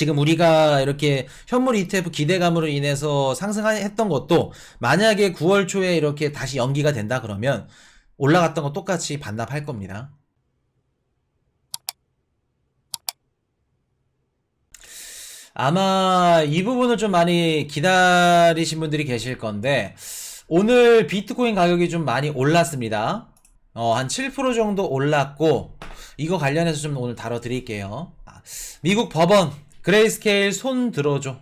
지금 우리가 이렇게 현물 ETF 기대감으로 인해서 상승했던 것도 만약에 9월 초에 이렇게 다시 연기가 된다 그러면 올라갔던 거 똑같이 반납할 겁니다. 아마 이 부분을 좀 많이 기다리신 분들이 계실 건데 오늘 비트코인 가격이 좀 많이 올랐습니다. 한 7% 정도 올랐고 이거 관련해서 좀 오늘 다뤄드릴게요. 미국 법원 그레이스케일 손 들어줘.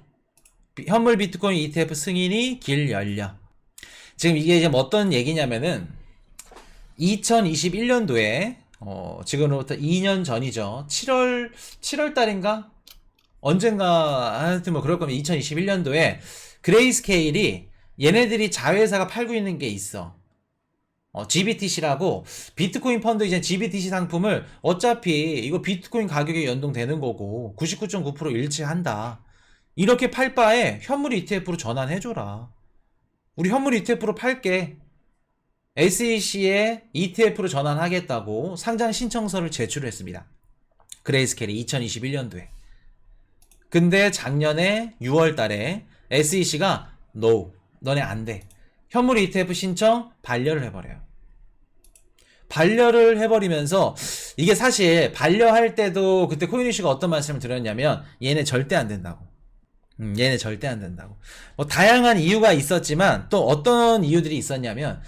현물 비트코인 ETF 승인이 길 열려. 지금 이게 이제 뭐 어떤 얘기냐면은 2021년도에 지금으로부터 2년 전이죠. 7월 달인가? 언젠가 하여튼 뭐 그럴 거면 2021년도에 그레이스케일이 얘네들이 자회사가 팔고 있는 게 있어. GBTC라고 비트코인 펀드 이제 GBTC 상품을 어차피 이거 비트코인 가격에 연동되는 거고 99.9% 일치한다. 이렇게 팔 바에 현물 ETF로 전환해줘라. 우리 현물 ETF로 팔게. SEC에 ETF로 전환하겠다고 상장 신청서를 제출했습니다. 그레이스케일이 2021년도에. 근데 작년에 6월 달에 SEC가 No, 너네 안 돼. 현물 ETF 신청 반려를 해버려요. 반려를 해버리면서 이게 사실 반려할 때도 그때 코인이슈가 어떤 말씀을 드렸냐면 얘네 절대 안 된다고. 얘네 절대 안 된다고. 뭐 다양한 이유가 있었지만 또 어떤 이유들이 있었냐면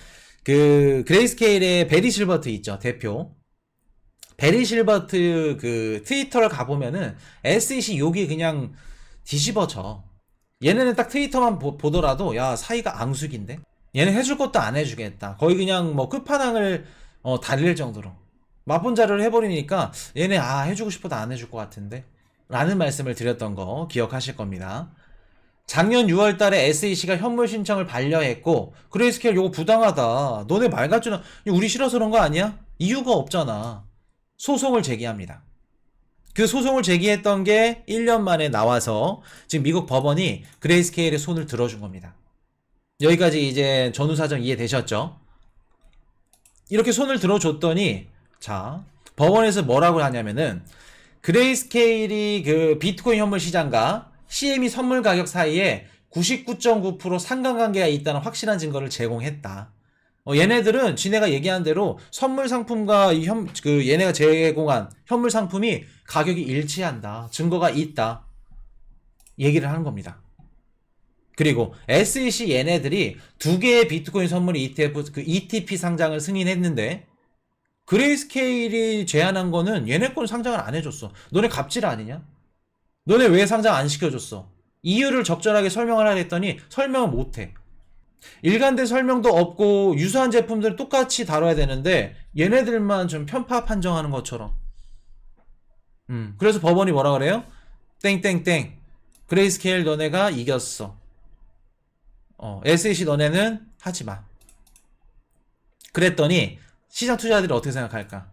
그 그레이스케일의 베리 실버트 있죠, 대표. 베리 실버트 그 트위터를 가보면은 SEC 욕이 그냥 뒤집어져. 얘네는 딱 트위터만 보더라도 야 사이가 앙숙인데? 얘는 해줄 것도 안 해주겠다. 거의 그냥 뭐 끝판왕을 달릴 정도로 마분자를 해버리니까 얘네 해주고 싶어도 안 해줄 것 같은데? 라는 말씀을 드렸던 거 기억하실 겁니다. 작년 6월 달에 SEC가 현물 신청을 반려했고 그레이스케일 요거 부당하다. 너네 말 같지는 우리 싫어서 그런 거 아니야? 이유가 없잖아. 소송을 제기합니다. 그 소송을 제기했던 게 1년 만에 나와서 지금 미국 법원이 그레이스케일의 손을 들어준 겁니다. 여기까지 이제 전후사정 이해되셨죠? 이렇게 손을 들어줬더니 자 법원에서 뭐라고 하냐면은 그레이스케일이 그 비트코인 현물 시장과 CME 선물 가격 사이에 99.9% 상관관계가 있다는 확실한 증거를 제공했다. 얘네들은 지네가 얘기한 대로 선물 상품과 얘네가 제공한 현물 상품이 가격이 일치한다. 증거가 있다. 얘기를 하는 겁니다. 그리고 SEC 얘네들이 두 개의 비트코인 선물 ETF, 그 ETP 상장을 승인했는데 그레이스케일이 제안한 거는 얘네 건 상장을 안 해줬어. 너네 갑질 아니냐? 너네 왜 상장 안 시켜줬어? 이유를 적절하게 설명을 하라 했더니 설명을 못해. 일관된 설명도 없고 유사한 제품들을 똑같이 다뤄야 되는데 얘네들만 좀 편파 판정하는 것처럼. 그래서 법원이 뭐라 그래요? 땡땡땡 그레이스케일 너네가 이겼어. SEC 너네는 하지마. 그랬더니 시장 투자자들이 어떻게 생각할까?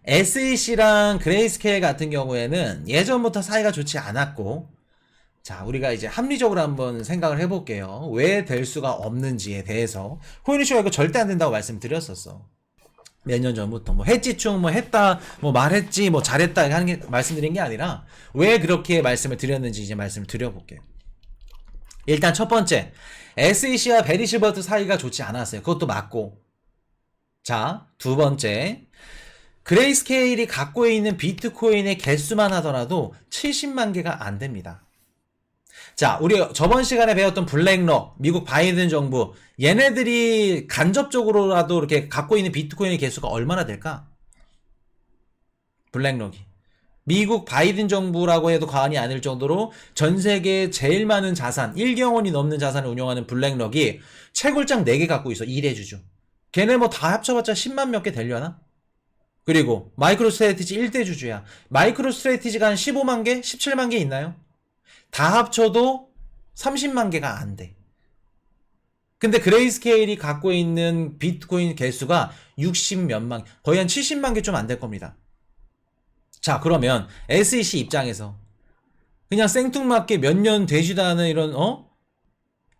SEC랑 그레이스케일 같은 경우에는 예전부터 사이가 좋지 않았고 자 우리가 이제 합리적으로 한번 생각을 해볼게요. 왜 될 수가 없는지에 대해서 코인이슈가 이거 절대 안 된다고 말씀드렸었어. 몇 년 전부터 뭐 했지충 뭐 했다 뭐 말했지 뭐 잘했다 하는 게 말씀드린 게 아니라 왜 그렇게 말씀을 드렸는지 이제 말씀을 드려볼게요. 일단 첫 번째 SEC와 베리 실버트 사이가 좋지 않았어요. 그것도 맞고 자 두 번째 그레이스케일이 갖고 있는 비트코인의 개수만 하더라도 70만 개가 안 됩니다. 자, 우리 저번 시간에 배웠던 블랙록, 미국 바이든 정부, 얘네들이 간접적으로라도 이렇게 갖고 있는 비트코인의 개수가 얼마나 될까? 블랙록이. 미국 바이든 정부라고 해도 과언이 아닐 정도로 전 세계에 제일 많은 자산, 1경 원이 넘는 자산을 운영하는 블랙록이 채굴장 4개 갖고 있어, 1해주주. 걔네 뭐 다 합쳐봤자 10만 몇 개 되려나? 그리고 마이크로 스트래티지 1대 주주야. 마이크로 스트래티지가 한 15만 개? 17만 개 있나요? 다 합쳐도 30만 개가 안 돼. 근데 그레이스케일이 갖고 있는 비트코인 개수가 60 몇만, 거의 한 70만 개 좀 안 될 겁니다. 자, 그러면 SEC 입장에서 그냥 생뚱맞게 몇 년 되지도 않은 이런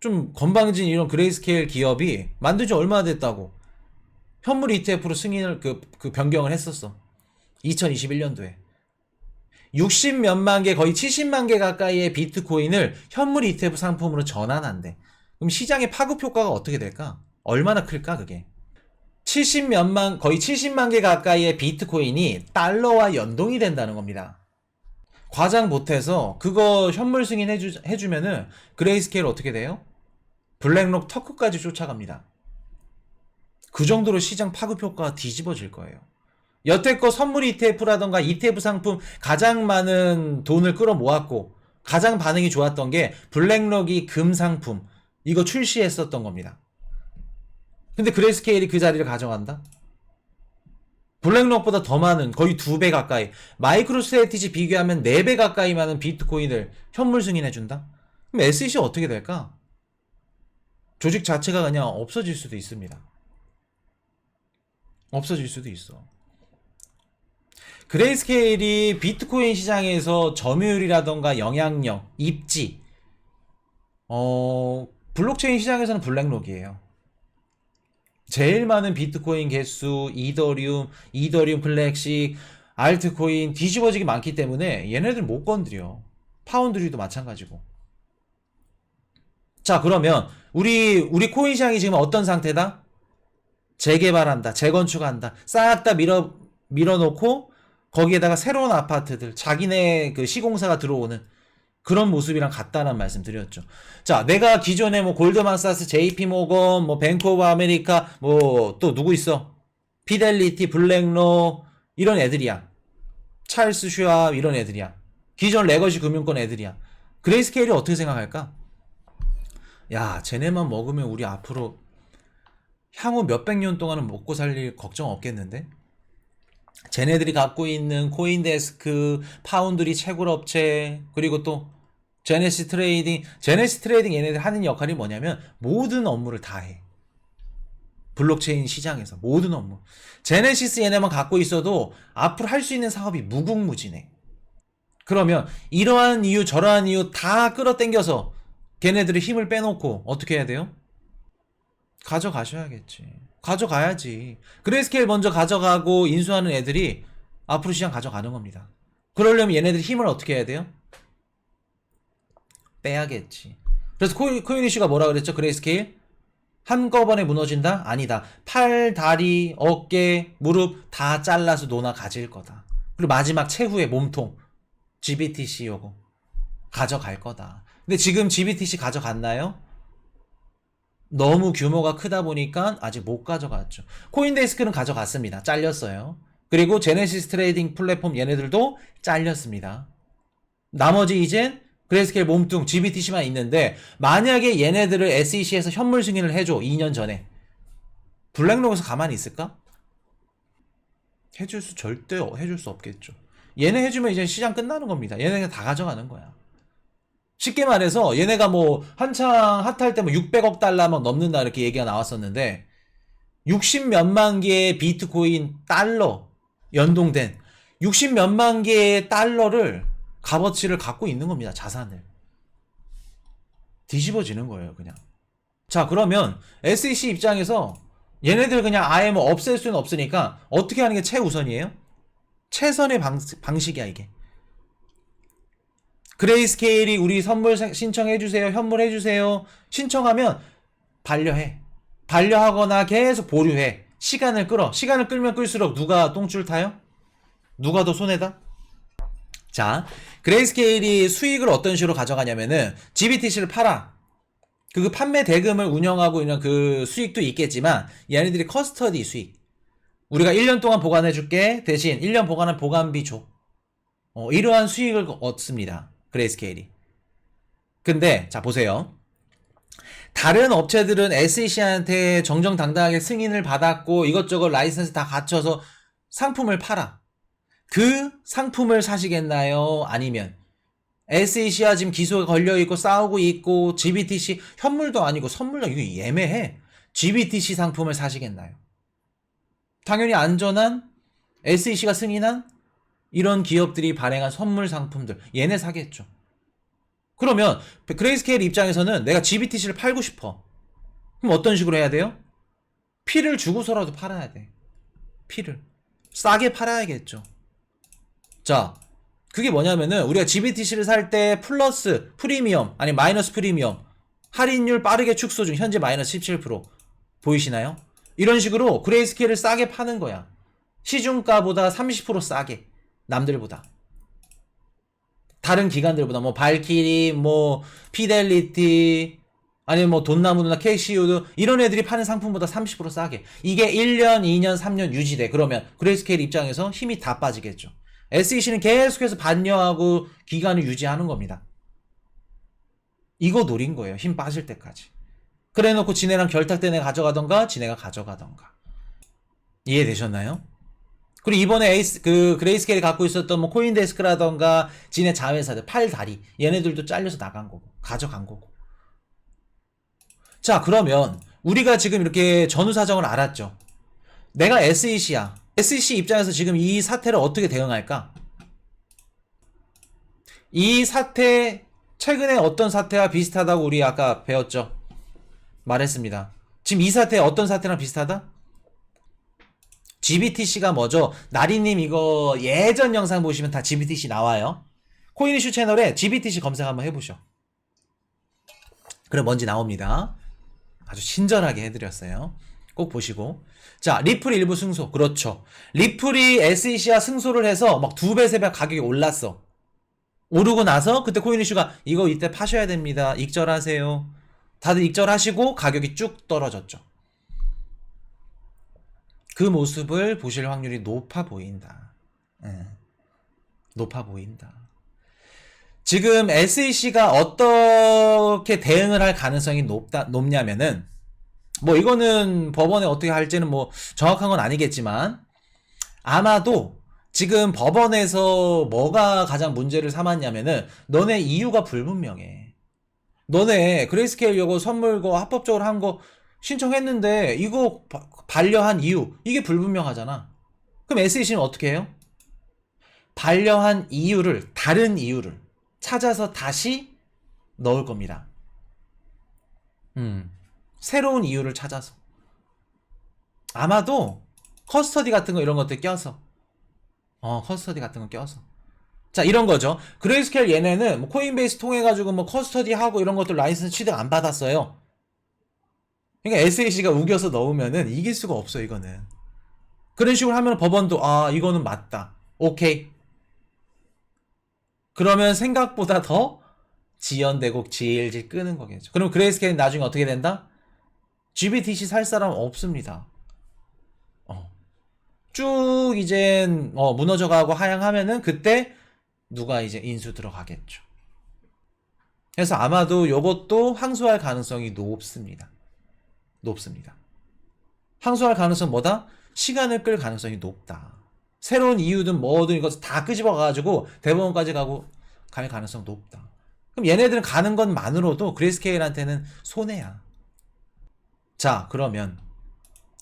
좀 건방진 이런 그레이스케일 기업이 만든 지 얼마나 됐다고 현물 ETF로 승인을 그 변경을 했었어. 2021년도에. 60 몇만 개, 거의 70만 개 가까이의 비트코인을 현물 ETF 상품으로 전환한대. 그럼 시장의 파급 효과가 어떻게 될까? 얼마나 클까, 그게? 70 몇만, 거의 70만 개 가까이의 비트코인이 달러와 연동이 된다는 겁니다. 과장 못해서 그거 현물 승인 해주면은 그레이스케일 어떻게 돼요? 블랙록 터크까지 쫓아갑니다. 그 정도로 시장 파급 효과가 뒤집어질 거예요. 여태껏 선물 ETF라던가 ETF 상품 가장 많은 돈을 끌어모았고 가장 반응이 좋았던 게 블랙록이 금 상품 이거 출시했었던 겁니다. 근데 그레이스케일이 그 자리를 가져간다? 블랙록보다 더 많은 거의 2배 가까이 마이크로 스트래티지 비교하면 4배 가까이 많은 비트코인을 현물 승인해준다? 그럼 SEC 어떻게 될까? 조직 자체가 그냥 없어질 수도 있습니다. 없어질 수도 있어. 그레이스케일이 비트코인 시장에서 점유율이라던가 영향력, 입지 블록체인 시장에서는 블랙록이에요. 제일 많은 비트코인 개수, 이더리움 플렉식, 알트코인 뒤집어지기 많기 때문에 얘네들 못 건드려. 파운드리도 마찬가지고. 자, 그러면 우리 코인 시장이 지금 어떤 상태다? 재개발한다, 재건축한다, 싹 다 밀어놓고 거기에다가 새로운 아파트들, 자기네 그 시공사가 들어오는 그런 모습이랑 같다는 말씀 드렸죠. 자, 내가 기존에 뭐 골드만사스, JP모건, 뭐 뱅크 오브 아메리카, 뭐 또 누구 있어? 피델리티, 블랙록 이런 애들이야. 찰스 슈왑 이런 애들이야. 기존 레거시 금융권 애들이야. 그레이스케일이 어떻게 생각할까? 야, 쟤네만 먹으면 우리 앞으로 향후 몇백 년 동안은 먹고 살릴 걱정 없겠는데? 쟤네들이 갖고 있는 코인데스크, 파운드리 채굴 업체, 그리고 또 제네시스 트레이딩 얘네들 하는 역할이 뭐냐면 모든 업무를 다 해. 블록체인 시장에서 모든 업무. 제네시스 얘네만 갖고 있어도 앞으로 할 수 있는 사업이 무궁무진해. 그러면 이러한 이유 저러한 이유 다 끌어당겨서 걔네들의 힘을 빼놓고 어떻게 해야 돼요? 가져가셔야겠지. 가져가야지. 그레이스케일 먼저 가져가고 인수하는 애들이 앞으로 시장 가져가는 겁니다. 그러려면 얘네들이 힘을 어떻게 해야 돼요? 빼야겠지. 그래서 코인 이슈가 뭐라 그랬죠? 그레이스케일? 한꺼번에 무너진다? 아니다. 팔, 다리, 어깨, 무릎 다 잘라서 놓아 가질 거다. 그리고 마지막 최후의 몸통 GBTC 요거 가져갈 거다. 근데 지금 GBTC 가져갔나요? 너무 규모가 크다 보니까 아직 못 가져갔죠. 코인데스크는 가져갔습니다. 잘렸어요. 그리고 제네시스 트레이딩 플랫폼 얘네들도 잘렸습니다. 나머지 이젠 그레이스케일 몸뚱 GBTC만 있는데 만약에 얘네들을 SEC에서 현물 승인을 해줘 2년 전에 블랙록에서 가만히 있을까? 절대 해줄 수 없겠죠. 얘네 해주면 이제 시장 끝나는 겁니다. 얘네가 다 가져가는 거야. 쉽게 말해서 얘네가 뭐 한창 핫할 때 뭐 600억 달러 막 넘는다 이렇게 얘기가 나왔었는데 60 몇만 개의 비트코인 달러 연동된 60 몇만 개의 달러를 값어치를 갖고 있는 겁니다. 자산을. 뒤집어지는 거예요, 그냥. 자, 그러면 SEC 입장에서 얘네들 그냥 아예 뭐 없앨 수는 없으니까 어떻게 하는 게 최우선이에요? 최선의 방식이야, 이게. 그레이스케일이 우리 선물 신청해주세요, 현물 해주세요. 신청하면 반려해. 반려하거나 계속 보류해. 시간을 끌어. 시간을 끌면 끌수록 누가 똥줄 타요? 누가 더 손해다? 자, 그레이스케일이 수익을 어떤 식으로 가져가냐면은 GBTC를 팔아. 그 판매 대금을 운영하고 있는 그 수익도 있겠지만 얘네들이 커스터디 수익. 우리가 1년 동안 보관해줄게. 대신 1년 보관한 보관비 줘. 이러한 수익을 얻습니다. 그레이스케일이. 근데 자 보세요. 다른 업체들은 SEC한테 정정당당하게 승인을 받았고 이것저것 라이선스 다 갖춰서 상품을 팔아. 그 상품을 사시겠나요? 아니면 SEC와 지금 기소가 걸려있고 싸우고 있고 GBTC 현물도 아니고 선물도 이거 예매해. GBTC 상품을 사시겠나요? 당연히 안전한 SEC가 승인한 이런 기업들이 발행한 선물 상품들 얘네 사겠죠. 그러면 그레이스케일 입장에서는 내가 GBTC를 팔고 싶어. 그럼 어떤 식으로 해야 돼요? 피를 주고서라도 팔아야 돼. 피를 싸게 팔아야겠죠. 자, 그게 뭐냐면은 우리가 GBTC를 살 때 플러스 프리미엄 아니 마이너스 프리미엄 할인율 빠르게 축소 중 현재 마이너스 17% 보이시나요? 이런 식으로 그레이스케일을 싸게 파는 거야. 시중가보다 30% 싸게 남들보다. 다른 기관들보다 뭐 발키리 뭐 피델리티 아니면 뭐 돈나무나 캐시우드 이런 애들이 파는 상품보다 30% 싸게. 이게 1년, 2년, 3년 유지돼. 그러면 그레이스케일 입장에서 힘이 다 빠지겠죠. SEC는 계속해서 반려하고 기간을 유지하는 겁니다. 이거 노린 거예요. 힘 빠질 때까지. 그래 놓고 지네랑 결탁된 애 가져가던가 지네가 가져가던가. 이해되셨나요? 그리고 이번에 그레이스케일이 갖고 있었던 뭐 코인데스크라던가 지네 자회사들 팔다리 얘네들도 잘려서 나간 거고 가져간 거고. 자, 그러면 우리가 지금 이렇게 전후 사정을 알았죠. 내가 SEC야. SEC 입장에서 지금 이 사태를 어떻게 대응할까? 이 사태 최근에 어떤 사태와 비슷하다고 우리 아까 배웠죠? 말했습니다. 지금 이 사태 어떤 사태랑 비슷하다? GBTC가 뭐죠? 나리님 이거 예전 영상 보시면 다 GBTC 나와요. 코인이슈 채널에 GBTC 검색 한번 해보셔. 그럼 뭔지 나옵니다. 아주 친절하게 해드렸어요. 꼭 보시고. 자, 리플이 일부 승소. 그렇죠. 리플이 SEC와 승소를 해서 막 2배, 3배 가격이 올랐어. 오르고 나서 그때 코인이슈가 이거 이때 파셔야 됩니다. 익절하세요. 다들 익절하시고 가격이 쭉 떨어졌죠. 그 모습을 보실 확률이 높아 보인다. 높아 보인다. 지금 SEC가 어떻게 대응을 할 가능성이 높냐면은 뭐 이거는 법원에 어떻게 할지는 뭐 정확한 건 아니겠지만 아마도 지금 법원에서 뭐가 가장 문제를 삼았냐면은 너네 이유가 불분명해. 너네 그레이스케일 요거 선물 거 합법적으로 한 거 신청했는데 이거 반려한 이유 이게 불분명하잖아. 그럼 SEC는 어떻게 해요? 반려한 이유를 다른 이유를 찾아서 다시 넣을 겁니다. 새로운 이유를 찾아서 아마도 커스터디 같은 거 이런 것들 껴서 커스터디 같은 거 껴서 자 이런 거죠. 그레이스케일 얘네는 뭐 코인베이스 통해 가지고 뭐 커스터디 하고 이런 것들 라이선스 취득 안 받았어요. 그러니까 SEC가 우겨서 넣으면은 이길 수가 없어. 이거는 그런 식으로 하면 법원도 이거는 맞다 오케이 그러면 생각보다 더 지연되고 질질 끄는 거겠죠. 그럼 그레이스케일은 나중에 어떻게 된다? GBTC 살 사람 없습니다. 쭉 이젠 무너져가고 하향하면은 그때 누가 이제 인수 들어가겠죠. 그래서 아마도 요것도 항소할 가능성이 높습니다. 항소할 가능성 뭐다? 시간을 끌 가능성이 높다. 새로운 이유든 뭐든 이거 다 끄집어가가지고 대법원까지 갈 가능성 높다. 그럼 얘네들은 가는 것만으로도 그레이스케일한테는 손해야. 자, 그러면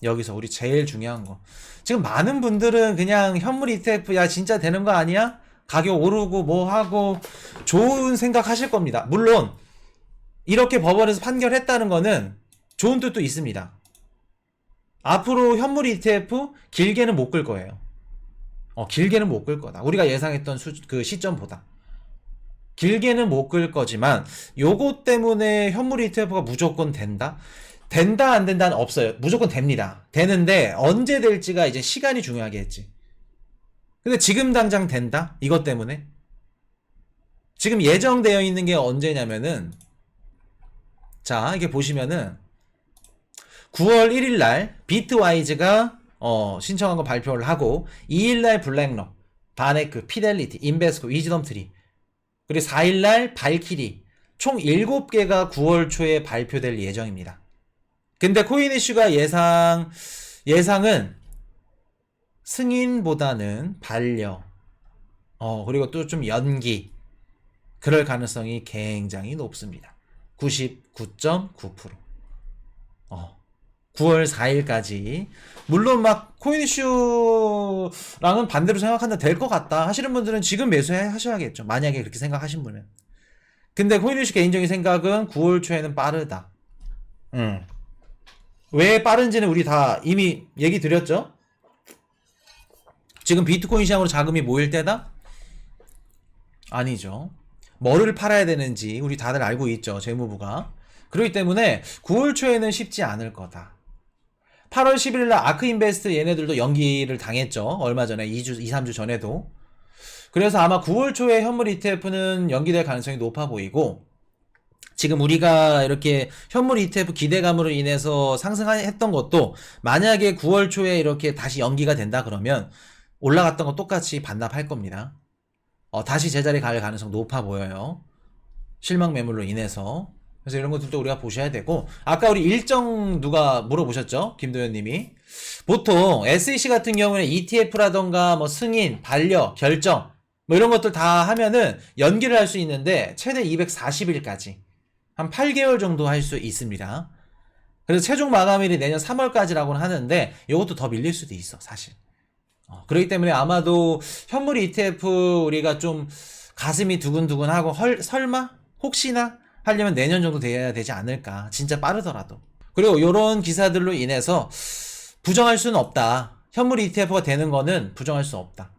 여기서 우리 제일 중요한 거. 지금 많은 분들은 그냥 현물 ETF 야 진짜 되는 거 아니야? 가격 오르고 뭐 하고 좋은 생각 하실 겁니다. 물론 이렇게 법원에서 판결했다는 거는 좋은 뜻도 있습니다. 앞으로 현물 ETF 길게는 못 끌 거예요. 길게는 못 끌 거다. 우리가 예상했던 그 시점보다. 길게는 못 끌 거지만 요거 때문에 현물 ETF가 무조건 된다? 된다 안 된다는 없어요. 무조건 됩니다. 되는데 언제 될지가 이제 시간이 중요하겠지. 근데 지금 당장 된다? 이것 때문에? 지금 예정되어 있는 게 언제냐면은 자 이렇게 보시면은 9월 1일날 비트와이즈가 신청한 거 발표를 하고 2일날 블랙록, 바네크, 피델리티, 인베스코, 위즈덤트리 그리고 4일날 발키리 총 7개가 9월 초에 발표될 예정입니다. 근데 코인이슈가 예상은 승인보다는 반려 그리고 또 좀 연기 그럴 가능성이 굉장히 높습니다. 99.9% 9월 4일까지 물론 막 코인이슈랑은 반대로 생각한다 될 것 같다 하시는 분들은 지금 매수하셔야겠죠. 만약에 그렇게 생각하신 분은. 근데 코인이슈 개인적인 생각은 9월 초에는 빠르다. 왜 빠른지는 우리 다 이미 얘기 드렸죠. 지금 비트코인 시장으로 자금이 모일 때다. 아니죠. 뭐를 팔아야 되는지 우리 다들 알고 있죠. 재무부가. 그렇기 때문에 9월 초에는 쉽지 않을 거다. 8월 11일 날 아크인베스트 얘네들도 연기를 당했죠. 얼마 전에 2주, 2, 3주 전에도. 그래서 아마 9월 초에 현물 ETF는 연기될 가능성이 높아 보이고, 지금 우리가 이렇게 현물 ETF 기대감으로 인해서 상승했던 것도 만약에 9월 초에 이렇게 다시 연기가 된다 그러면 올라갔던 거 똑같이 반납할 겁니다. 다시 제자리 갈 가능성 높아 보여요. 실망 매물로 인해서. 그래서 이런 것들도 우리가 보셔야 되고, 아까 우리 일정 누가 물어보셨죠? 김도현님이. 보통 SEC 같은 경우는 ETF라던가 뭐 승인, 반려, 결정 뭐 이런 것들 다 하면은 연기를 할 수 있는데 최대 240일까지 한 8개월 정도 할 수 있습니다. 그래서 최종 마감일이 내년 3월까지라고는 하는데 이것도 더 밀릴 수도 있어 사실. 그렇기 때문에 아마도 현물 ETF 우리가 좀 가슴이 두근두근하고 설마? 혹시나? 하려면 내년 정도 돼야 되지 않을까. 진짜 빠르더라도. 그리고 이런 기사들로 인해서 부정할 수는 없다. 현물 ETF가 되는 거는 부정할 수 없다.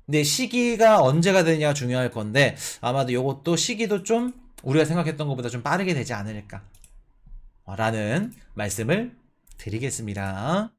근데 시기가 언제가 되냐가 중요할 건데 아마도 이것도 시기도 좀 우리가 생각했던 것보다 좀 빠르게 되지 않을까 라는 말씀을 드리겠습니다.